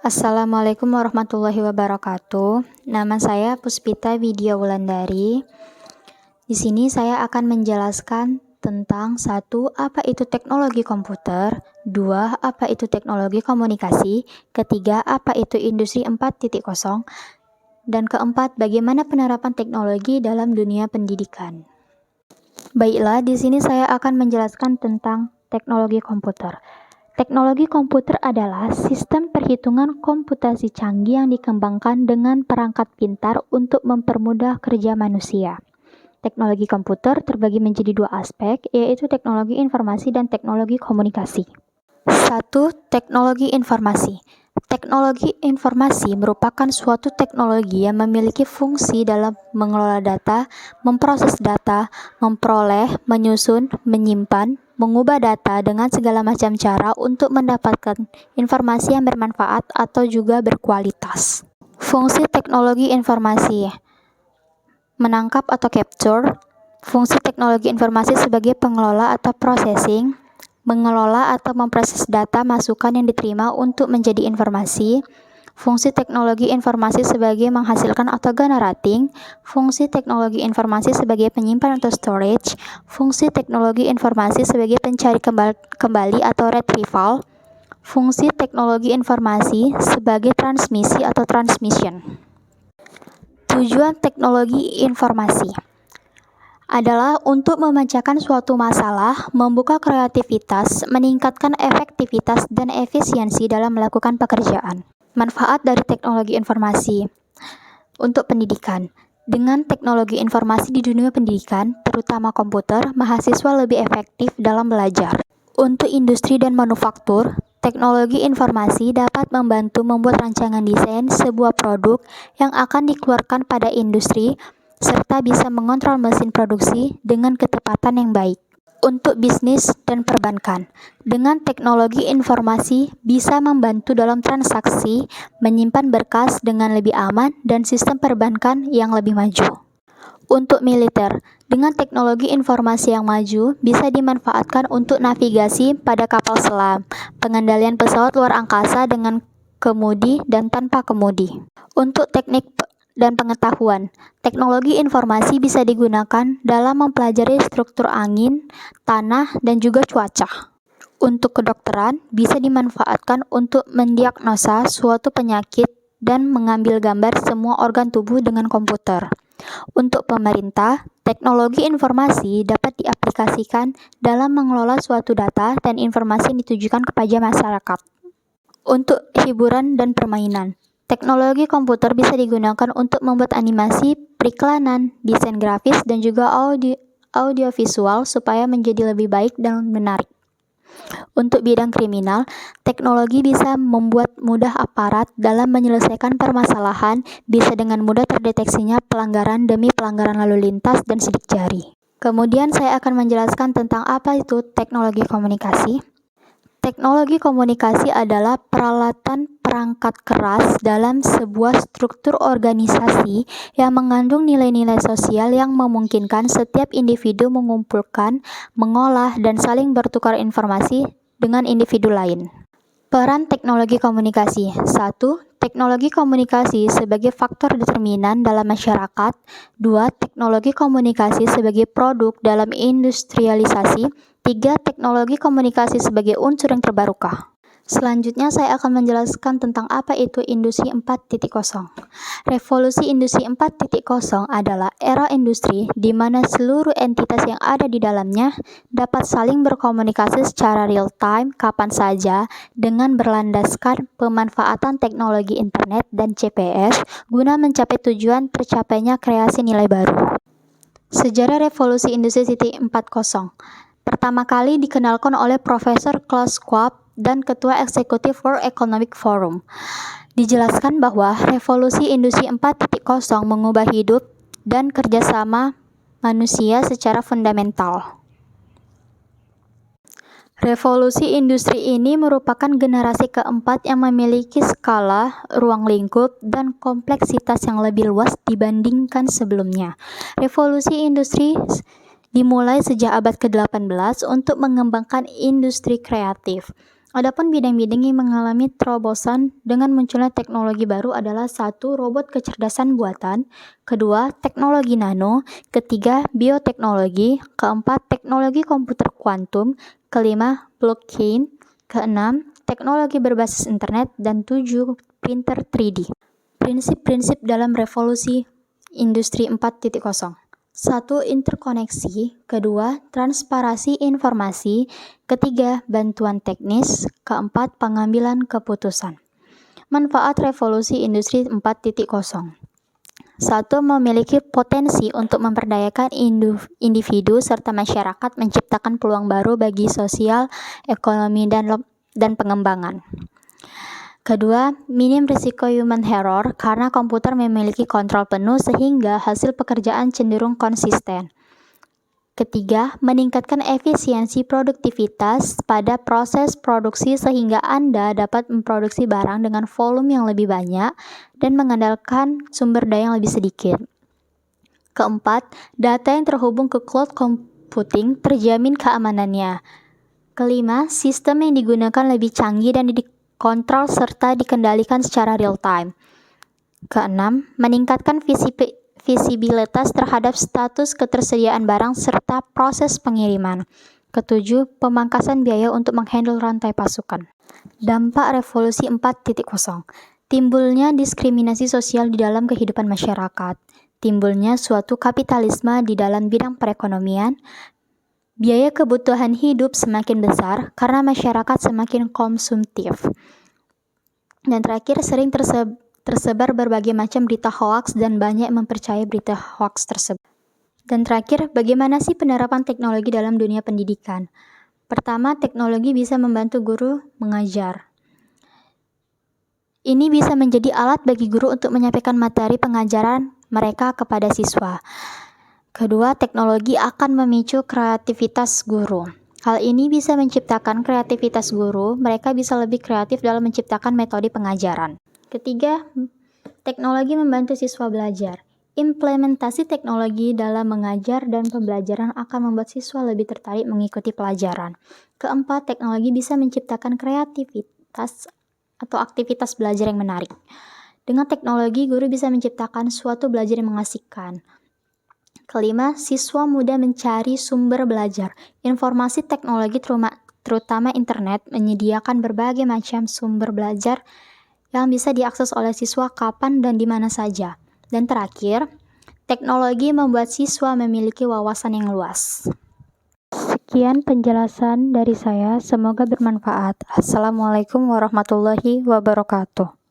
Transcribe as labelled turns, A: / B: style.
A: Assalamualaikum warahmatullahi wabarakatuh. Nama saya Puspita Widya Wulandari. Di sini saya akan menjelaskan tentang 1. Apa itu teknologi komputer, 2. Apa itu teknologi komunikasi, ketiga, apa itu industri 4.0, dan keempat, bagaimana penerapan teknologi dalam dunia pendidikan. Baiklah, di sini saya akan menjelaskan tentang teknologi komputer. Teknologi komputer adalah sistem perhitungan komputasi canggih yang dikembangkan dengan perangkat pintar untuk mempermudah kerja manusia. Teknologi komputer terbagi menjadi 2 aspek, yaitu teknologi informasi dan teknologi komunikasi. 1. Teknologi informasi. Teknologi informasi merupakan suatu teknologi yang memiliki fungsi dalam mengelola data, memproses data, memperoleh, menyusun, menyimpan, mengubah data dengan segala macam cara untuk mendapatkan informasi yang bermanfaat atau juga berkualitas. Fungsi teknologi informasi: menangkap atau capture. Fungsi teknologi informasi sebagai pengelola atau processing, mengelola atau memproses data masukan yang diterima untuk menjadi informasi. Fungsi teknologi informasi sebagai menghasilkan atau generating. Fungsi teknologi informasi sebagai penyimpan atau storage. Fungsi teknologi informasi sebagai pencari kembali atau retrieval. Fungsi teknologi informasi sebagai transmisi atau transmission. Tujuan teknologi informasi adalah untuk memecahkan suatu masalah, membuka kreativitas, meningkatkan efektivitas dan efisiensi dalam melakukan pekerjaan. Manfaat dari teknologi informasi untuk pendidikan. Dengan teknologi informasi di dunia pendidikan, terutama komputer, mahasiswa lebih efektif dalam belajar. Untuk industri dan manufaktur, teknologi informasi dapat membantu membuat rancangan desain sebuah produk yang akan dikeluarkan pada industri, serta bisa mengontrol mesin produksi dengan ketepatan yang baik. Untuk bisnis dan perbankan, dengan teknologi informasi bisa membantu dalam transaksi, menyimpan berkas dengan lebih aman, dan sistem perbankan yang lebih maju. Untuk militer, dengan teknologi informasi yang maju bisa dimanfaatkan untuk navigasi pada kapal selam, pengendalian pesawat luar angkasa dengan kemudi dan tanpa kemudi. Untuk teknik dan pengetahuan, teknologi informasi bisa digunakan dalam mempelajari struktur angin, tanah, dan juga cuaca. Untuk kedokteran, bisa dimanfaatkan untuk mendiagnosa suatu penyakit dan mengambil gambar semua organ tubuh dengan komputer. Untuk pemerintah, teknologi informasi dapat diaplikasikan dalam mengelola suatu data dan informasi yang ditujukan kepada masyarakat. Untuk hiburan dan permainan, teknologi komputer bisa digunakan untuk membuat animasi, periklanan, desain grafis, dan juga audiovisual supaya menjadi lebih baik dan menarik. Untuk bidang kriminal, teknologi bisa membuat mudah aparat dalam menyelesaikan permasalahan, bisa dengan mudah terdeteksinya pelanggaran demi pelanggaran lalu lintas dan sidik jari. Kemudian saya akan menjelaskan tentang apa itu teknologi komunikasi. Teknologi komunikasi adalah peralatan perangkat keras dalam sebuah struktur organisasi yang mengandung nilai-nilai sosial yang memungkinkan setiap individu mengumpulkan, mengolah, dan saling bertukar informasi dengan individu lain. Peran teknologi komunikasi. 1. Teknologi komunikasi sebagai faktor determinan dalam masyarakat. 2. Teknologi komunikasi sebagai produk dalam industrialisasi. 3. Teknologi komunikasi sebagai unsur yang terbarukan. Selanjutnya saya akan menjelaskan tentang apa itu industri 4.0. Revolusi industri 4.0 adalah era industri di mana seluruh entitas yang ada di dalamnya dapat saling berkomunikasi secara real time kapan saja dengan berlandaskan pemanfaatan teknologi internet dan GPS guna mencapai tujuan tercapainya kreasi nilai baru. Sejarah revolusi industri 4.0. Pertama kali dikenalkan oleh Profesor Klaus Schwab dan Ketua Eksekutif World Economic Forum. Dijelaskan bahwa revolusi industri 4.0 mengubah hidup dan kerjasama manusia secara fundamental. Revolusi industri ini merupakan generasi keempat yang memiliki skala, ruang lingkup, dan kompleksitas yang lebih luas dibandingkan sebelumnya. Revolusi industri dimulai sejak abad ke-18 untuk mengembangkan industri kreatif. Adapun bidang-bidang yang mengalami terobosan dengan munculnya teknologi baru adalah 1. Robot kecerdasan buatan, 2. Teknologi nano, 3. Bioteknologi, 4. Teknologi komputer kuantum, 5. Blockchain, 6. Teknologi berbasis internet, dan 7. Printer 3D. Prinsip-prinsip dalam revolusi industri 4.0. 1. Interkoneksi, 2. Transparansi informasi, 3. Bantuan teknis, 4. Pengambilan keputusan. Manfaat revolusi industri 4.0. 1. Memiliki potensi untuk memperdayakan individu serta masyarakat, menciptakan peluang baru bagi sosial, ekonomi, dan pengembangan. 2. Minim risiko human error karena komputer memiliki kontrol penuh sehingga hasil pekerjaan cenderung konsisten. 3. Meningkatkan efisiensi produktivitas pada proses produksi sehingga Anda dapat memproduksi barang dengan volume yang lebih banyak dan mengandalkan sumber daya yang lebih sedikit. 4. Data yang terhubung ke cloud computing terjamin keamanannya. 5. Sistem yang digunakan lebih canggih dan kontrol serta dikendalikan secara real time. 6. Meningkatkan visibilitas terhadap status ketersediaan barang serta proses pengiriman. 7. Pemangkasan biaya untuk menghandle rantai pasukan. Dampak revolusi 4.0. Timbulnya diskriminasi sosial di dalam kehidupan masyarakat. Timbulnya suatu kapitalisme di dalam bidang perekonomian. Biaya kebutuhan hidup semakin besar karena masyarakat semakin konsumtif. Dan terakhir, sering tersebar berbagai macam berita hoaks dan banyak mempercayai berita hoaks tersebut. Dan terakhir, bagaimana sih penerapan teknologi dalam dunia pendidikan? Pertama, teknologi bisa membantu guru mengajar. Ini bisa menjadi alat bagi guru untuk menyampaikan materi pengajaran mereka kepada siswa. Kedua, teknologi akan memicu kreativitas guru. Hal ini bisa menciptakan kreativitas guru, mereka bisa lebih kreatif dalam menciptakan metode pengajaran. Ketiga, teknologi membantu siswa belajar. Implementasi teknologi dalam mengajar dan pembelajaran akan membuat siswa lebih tertarik mengikuti pelajaran. Keempat, teknologi bisa menciptakan kreativitas atau aktivitas belajar yang menarik. Dengan teknologi, guru bisa menciptakan suatu belajar yang mengasihkan. Kelima, siswa mudah mencari sumber belajar. Informasi teknologi terutama internet menyediakan berbagai macam sumber belajar yang bisa diakses oleh siswa kapan dan di mana saja. Dan terakhir, teknologi membuat siswa memiliki wawasan yang luas. Sekian penjelasan dari saya, semoga bermanfaat. Assalamualaikum warahmatullahi wabarakatuh.